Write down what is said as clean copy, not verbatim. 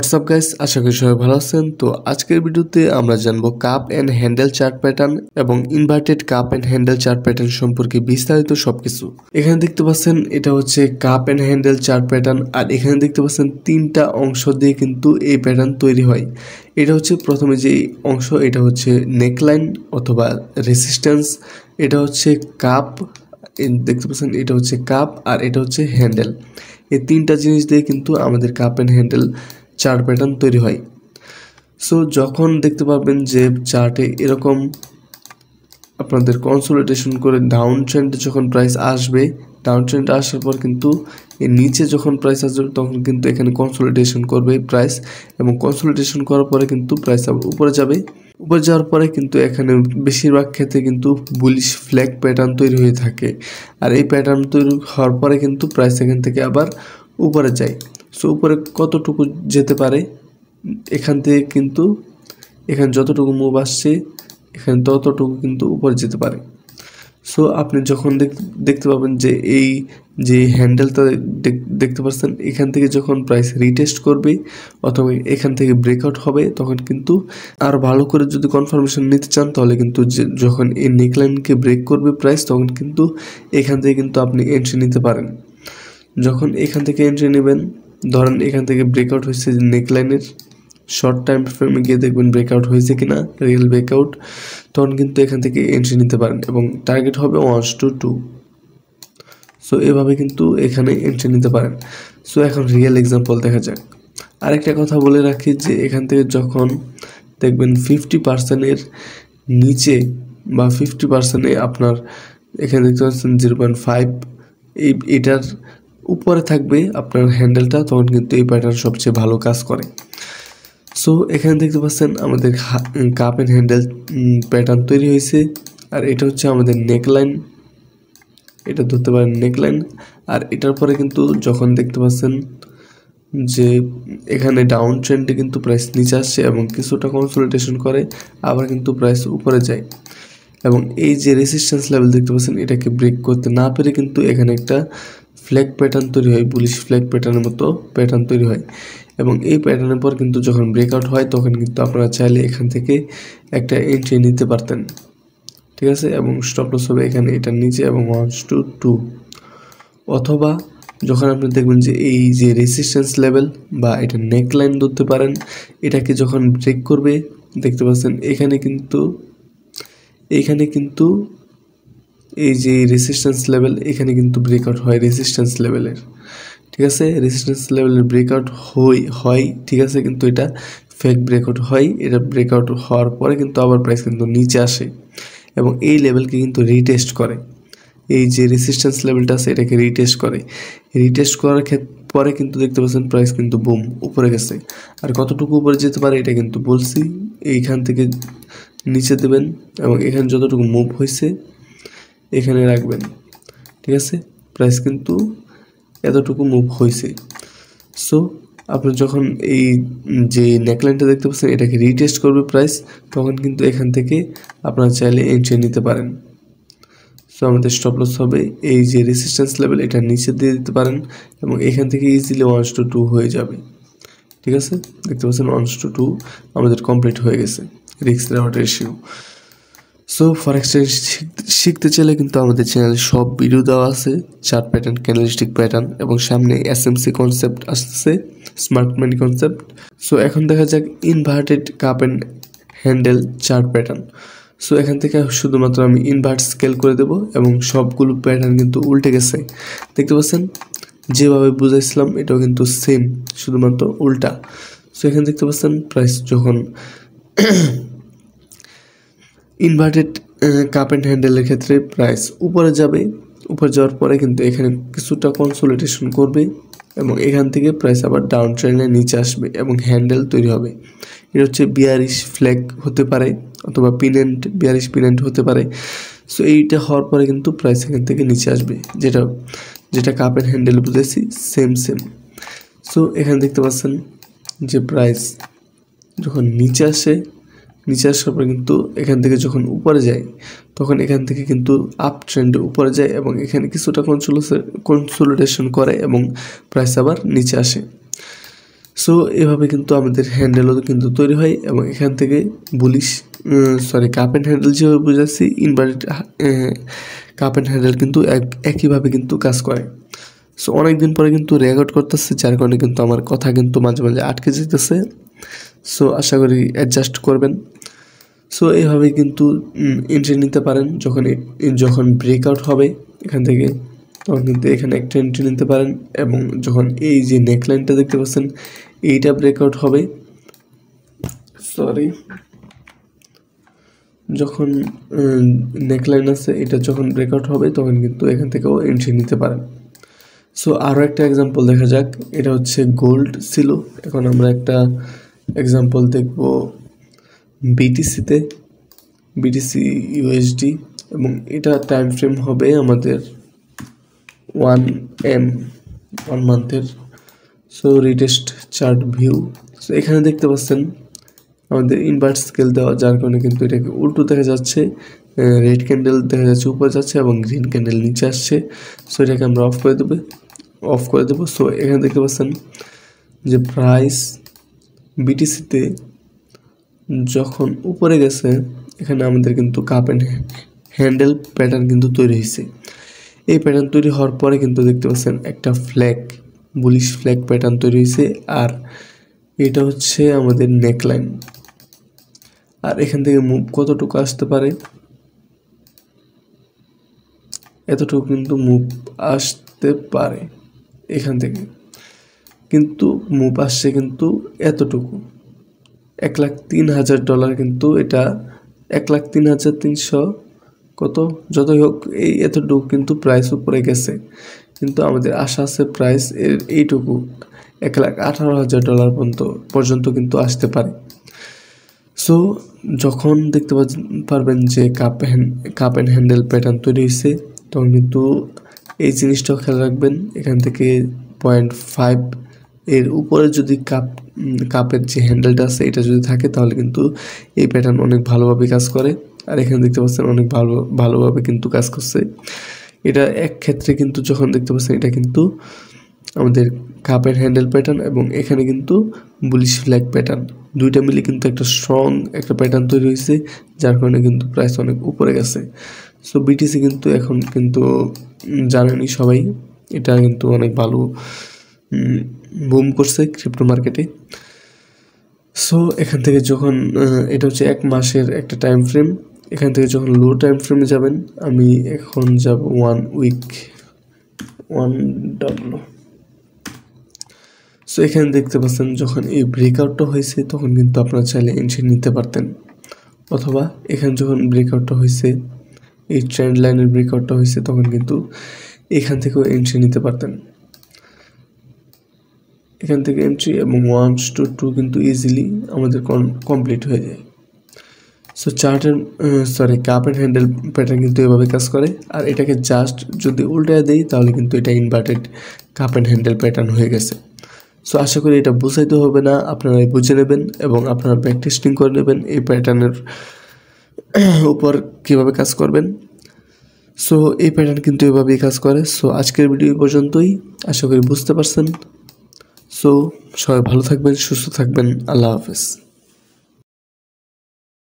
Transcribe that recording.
WhatsApp guys, আশা করি সবাই ভালো আছেন। তো আজকের ভিডিওতে আমরা জানবো cup and handle chart pattern এবং inverted cup and handle chart pattern সম্পর্কে বিস্তারিত সবকিছু। এখানে দেখতে পাচ্ছেন এটা হচ্ছে cup and handle chart pattern, আর এখানে দেখতে পাচ্ছেন তিনটা অংশ দিয়ে কিন্তু এই প্যাটার্ন তৈরি হয়। এটা হচ্ছে প্রথমে যে অংশ, এটা হচ্ছে নেকলাইন অথবা রেসিস্ট্যান্স, এটা হচ্ছে কাপ, দেখতে পাচ্ছেন এটা হচ্ছে কাপ, আর এটা হচ্ছে হ্যান্ডেল। এই তিনটা জিনিস দিয়ে কিন্তু আমাদের cup and handle chart pattern তৈরি হয়। সো যখন দেখতে পাবেন যে চার্টে এরকম আপনাদের কনসোলিডেশন করে ডাউন ট্রেন্ডে যখন প্রাইস আসবে, ডাউন ট্রেন্ডে আসার পর কিন্তু এর নিচে যখন প্রাইস আসবে তখন কিন্তু এখানে কনসোলিডেশন করবে প্রাইস, এবং কনসোলিডেশন করার পরে কিন্তু প্রাইস আবার উপরে যাবে। উপরে যাওয়ার পরে কিন্তু এখানে বেশিরভাগ ক্ষেত্রে কিন্তু বুলিশ ফ্ল্যাগ প্যাটার্ন তৈরি হয়ে থাকে, আর এই প্যাটার্ন তৈরি হওয়ার পরে কিন্তু প্রাইস এখান থেকে আবার উপরে যায়। সো উপরে কতটুকু যেতে পারে, এখান থেকে কিন্তু এখানে যতটুকু মুভ আসছে এখানে ততটুকু কিন্তু উপরে যেতে পারে। সো আপনি যখন দেখতে পাবেন যে এই যে হ্যান্ডেলটা দেখতে পাচ্ছেন, এখান থেকে যখন প্রাইস রিটেস্ট করবে অথবা এখান থেকে ব্রেকআউট হবে, তখন কিন্তু আর ভালো করে যদি কনফার্মেশন নিতে চান তাহলে কিন্তু যখন এই নেকলাইনকে ব্রেক করবে প্রাইস, তখন কিন্তু এখান থেকে কিন্তু আপনি এন্ট্রি নিতে পারেন। যখন এখান থেকে এন্ট্রি নেবেন, ধরেন এখান থেকে ব্রেকআউট হয়েছে নেকলাইনের, শর্ট টাইম ফ্রেমে গিয়ে দেখবেন ব্রেকআউট হয়েছে কিনা, রিয়েল ব্রেকআউট, তখন কিন্তু এখান থেকে এন্ট্রি নিতে পারেন এবং টার্গেট হবে 1 to 2। সো এভাবে কিন্তু এখানে এন্ট্রি নিতে পারেন। সো এখন রিয়েল এক্সাম্পল দেখা যাক। আরেকটা কথা বলে রাখি যে এখান থেকে যখন দেখবেন 50%-এর নিচে বা 50%-এ আপনার এখানে দেখতে পাচ্ছেন 0.5, এটার উপরে থাকবে আপনার হ্যান্ডেলটা, তখন কিন্তু এই প্যাটার্ন সবচেয়ে ভালো কাজ করে। সো এখানে দেখতে পাচ্ছেন আমাদের কাপ এন্ড হ্যান্ডেল প্যাটার্ন তৈরি হয়েছে, আর এটা হচ্ছে আমাদের নেকলাইন, এটা ধরতে পারেন নেকলাইন। আর এটার পরে কিন্তু যখন দেখতে পাচ্ছেন যে এখানে ডাউন ট্রেন্ডে কিন্তু প্রাইস নিচে আসছে এবং কিছুটা কনসোলিডেশন করে, আবার কিন্তু প্রাইস উপরে যায়, এবং এই যে রেসিস্ট্যান্স লেভেল দেখতে পাচ্ছেন এটাকে ব্রেক করতে না পেরে কিন্তু এখানে একটা ফ্ল্যাগ প্যাটার্ন তৈরি হয়, বুলিশ ফ্ল্যাগ প্যাটার্নের মতো প্যাটার্ন তৈরি হয়। এবং এই প্যাটার্নের পর কিন্তু যখন ব্রেকআউট হয় তখন কিন্তু আপনারা চাইলে এখান থেকে একটা এন্ট্রি নিতে পারতেন, ঠিক আছে, এবং স্টপ লস হবে এখানে এটার নিচে এবং 1 to 2। অথবা যখন আপনি দেখবেন যে এই যে রেসিস্ট্যান্স লেভেল বা এটা নেকলাইন ধরতে পারেন, এটাকে যখন ব্রেক করবে দেখতে পাচ্ছেন এখানে কিন্তু এই যে রেসিস্ট্যান্স লেভেল, এখানে কিন্তু ব্রেকআউট হয় রেসিস্ট্যান্স লেভেলের, ঠিক আছে, রেসিস্ট্যান্স লেভেলের ব্রেকআউট হয়, ঠিক আছে, কিন্তু এটা ফেক ব্রেকআউট হয়। এটা ব্রেকআউট হওয়ার পরে কিন্তু আবার প্রাইস কিন্তু নিচে আসে এবং এই লেভেলকে কিন্তু রিটেস্ট করে। এই যে রেসিস্ট্যান্স লেভেলটা আছে এটাকে রিটেস্ট করার পরে কিন্তু দেখতে পাচ্ছেন প্রাইস কিন্তু বুম উপরে গেছে। আর কতটুকু উপরে যেতে পারে এটা কিন্তু বলছি, এইখান থেকে নিচে দেবেন এবং এখানে যতটুকু মুভ হয়েছে এখানে রাখবেন, ঠিক আছে, প্রাইস কিন্তু এতটুকু মুভ হয়েছে। সো আপনি যখন এই যে নেকলাইনটা দেখতে পাচ্ছেন এটাকে রিটেস্ট করবে প্রাইস, তখন কিন্তু এখান থেকে আপনারা চাইলে এন্ট্রি নিতে পারেন। সো আমাদের স্টপ লস হবে এই যে রেসিস্ট্যান্স লেভেল, এটা নিচে দিয়ে দিতে পারেন এবং এখান থেকে ইজিলি 1 to 2 হয়ে যাবে, ঠিক আছে, দেখতে পাচ্ছেন 1 to 2 আমাদের কমপ্লিট হয়ে গেছে রিস্ক রিওয়ার্ড রেশিও। সো ফরেক্স শিখতে চাইলে কিন্তু আমাদের চ্যানেলে সব ভিডিও দেওয়া আছে, চার্ট প্যাটার্ন, ক্যান্ডেলস্টিক প্যাটার্ন, এবং সামনে এসএমসি কনসেপ্ট আসতেছে, স্মার্ট মানি কনসেপ্ট। সো এখন দেখা যাক inverted cup and handle chart pattern. So এখান থেকে শুধুমাত্র আমি ইনভার্ট স্কেল করে দেব এবং সবগুলো প্যাটার্ন কিন্তু উল্টে গেছে, দেখতে পাচ্ছেন, যেভাবে বুঝাইছিলাম এটাও কিন্তু সেম, শুধুমাত্র উল্টা। সো এখানে দেখতে পাচ্ছেন প্রাইস যখন ইনভার্টেড কাপ অ্যান্ড হ্যান্ডেলের ক্ষেত্রে প্রাইস উপরে যাবে, উপরে যাওয়ার পরে কিন্তু এখানে কিছুটা কনসোলিডেশন করবে এবং এখান থেকে প্রাইস আবার ডাউন ট্রেন্ডে নিচে আসবে এবং হ্যান্ডেল তৈরি হবে। এটা হচ্ছে বিয়ারিশ ফ্ল্যাগ হতে পারে অথবা বিয়ারিশ পিনেন্ট হতে পারে। সো এইটা হওয়ার পরে কিন্তু প্রাইস এখান থেকে নিচে আসবে, যেটা কাপ অ্যান্ড হ্যান্ডেল বুঝেছি সেম। সো এখানে দেখতে পাচ্ছেন যে প্রাইস যখন নিচে আসার পরে কিন্তু এখান থেকে যখন উপরে যায় তখন এখান থেকে কিন্তু আপ ট্রেন্ডে উপরে যায় এবং এখানে কিছুটা কনসোলিডেশন করে এবং প্রাইস আবার নিচে আসে। সো এভাবে কিন্তু আমাদের হ্যান্ডেলও কিন্তু তৈরি হয় এবং এখান থেকে কাপ অ্যান্ড হ্যান্ডেল যেভাবে বুঝাচ্ছি ইনভার্টেড কাপ অ্যান্ড হ্যান্ডেল কিন্তু একইভাবে কিন্তু কাজ করে। সো অনেক দিন পরে কিন্তু রেকর্ড করতেছে, যার কারণে কিন্তু আমার কথা কিন্তু মাঝে মাঝে আটকে যেতেছে। সো আশা করি অ্যাডজাস্ট করবেন। সো এইভাবে কিন্তু এন্ট্রি নিতে পারেন। যখন ব্রেকআউট হবে এখান থেকে, তখন কিন্তু এখানে একটা এন্ট্রি নিতে পারেন। এবং যখন এই যে নেকলাইনটা দেখতে পাচ্ছেন এইটা ব্রেকআউট হবে, যখন নেকলাইন আছে এটা যখন ব্রেকআউট হবে তখন কিন্তু এখান থেকেও এন্ট্রি নিতে পারেন। সো আরও একটা এক্সাম্পল দেখা যাক। এটা হচ্ছে গোল্ড ছিল, এখন আমরা একটা এক্সাম্পল দেখব বিটিসি ইউএসডি, এবং এটা টাইম ফ্রেম হবে আমাদের 1 মান্থের। So retest chart view. So এখানে দেখতে পাচ্ছেন আমাদের ইনভার্ট স্কেল দেওয়া, যার কারণে কিন্তু এটাকে উল্টো দেখা যাচ্ছে। রেড ক্যান্ডেল দেখা যাচ্ছে উপরে যাচ্ছে এবং গ্রিন ক্যান্ডেল নিচে আসছে। সো এটাকে আমরা অফ করে দেবো। সো এখানে দেখতে পাচ্ছেন যে প্রাইস বিটিসিতে যখন উপরে গেছে, এখানে আমাদের কিন্তু কাপ অ্যান্ড হ্যান্ডেল প্যাটার্ন কিন্তু তৈরি হয়েছে। এই প্যাটার্ন তৈরি হওয়ার পরে কিন্তু দেখতে পাচ্ছেন একটা বুলিশ ফ্ল্যাগ প্যাটার্ন তৈরি হয়েছে, আর এটা হচ্ছে আমাদের নেকলাইন। আর এখান থেকে মুভ কতটুকু আসতে পারে, এতটুকু কিন্তু মুভ আসতে পারে এখান থেকে, কিন্তু মুভ আসছে কিন্তু এতটুকু $1,03,000 কিন্তু এটা 1,03,300 কত, যতই হোক এতটুকু কিন্তু প্রাইস উপরে গেছে। কিন্তু আমাদের আশা আছে প্রাইস এইটুকু $1,18,000 পর্যন্ত কিন্তু আসতে পারে। সো যখন দেখতে পারবেন যে কাপ অ্যান্ড হ্যান্ডেল প্যাটার্ন তৈরি হয়েছে, তখন কিন্তু এই জিনিসটাও খেয়াল রাখবেন। এখান থেকে 0.5 এর উপরে যদি কাপের যে হ্যান্ডেলটা আছে এটা যদি থাকে, তাহলে কিন্তু এই প্যাটার্ন অনেক ভালোভাবে কাজ করে। আর এখানে দেখতে পাচ্ছেন অনেক ভালোভাবে কিন্তু কাজ করছে। এটা এক ক্ষেত্রে কিন্তু যখন দেখতে পাচ্ছেন এটা কিন্তু আমাদের কাপ অ্যান্ড হ্যান্ডেল প্যাটার্ন, এবং এখানে কিন্তু বুলিশ ফ্ল্যাগ প্যাটার্ন, দুইটা মিলে কিন্তু একটা স্ট্রং একটা প্যাটার্ন তৈরি হয়েছে, যার কারণে কিন্তু প্রাইস অনেক উপরে গেছে। সো বিটিসি কিন্তু এখন কিন্তু জানেনই সবাই, এটা কিন্তু অনেক ভালো বুম করছে ক্রিপ্টো মার্কেটে। সো এখান থেকে যখন এটা হচ্ছে 1 মাসের একটা টাইম ফ্রেম, এখান থেকে যখন লো টাইম ফ্রেমে যাবেন, আমি এখন যাব 1 উইক 1W। সো এখানে দেখতে পাচ্ছেন যখন এই ব্রেকআউটটা হয়েছে তখন কিন্তু আপনারা চাইলে এন্ট্রি নিতে পারতেন, অথবা এখানে যখন ব্রেকআউটটা হয়েছে, এই ট্রেন্ড লাইনের ব্রেকআউটটা হয়েছে, তখন কিন্তু এখান থেকেও এন্ট্রি নিতে পারতেন। এখান থেকে এন্ট্রি এবং 1 to 2 কিন্তু ইজিলি আমাদের কমপ্লিট হয়ে যায়। So cup and handle pattern কিন্তু এভাবে কাজ করে। আর এটাকে জাস্ট যদি উল্টায় দেই তাহলে কিন্তু এটা inverted cup and handle pattern হয়ে গেছে। সো আশা করি এটা বুঝাইতে হবে না, আপনারা বুঝে নেবেন এবং আপনারা ব্যাক টেস্টিং করে নেবেন এই প্যাটার্নের উপর কীভাবে কাজ করবেন। সো এই প্যাটার্ন কিন্তু এভাবেই কাজ করে। সো আজকের ভিডিও পর্যন্তই, আশা করি বুঝতে পারছেন। সো সবাই ভালো থাকবেন, সুস্থ থাকবেন, আল্লাহ হাফেজ।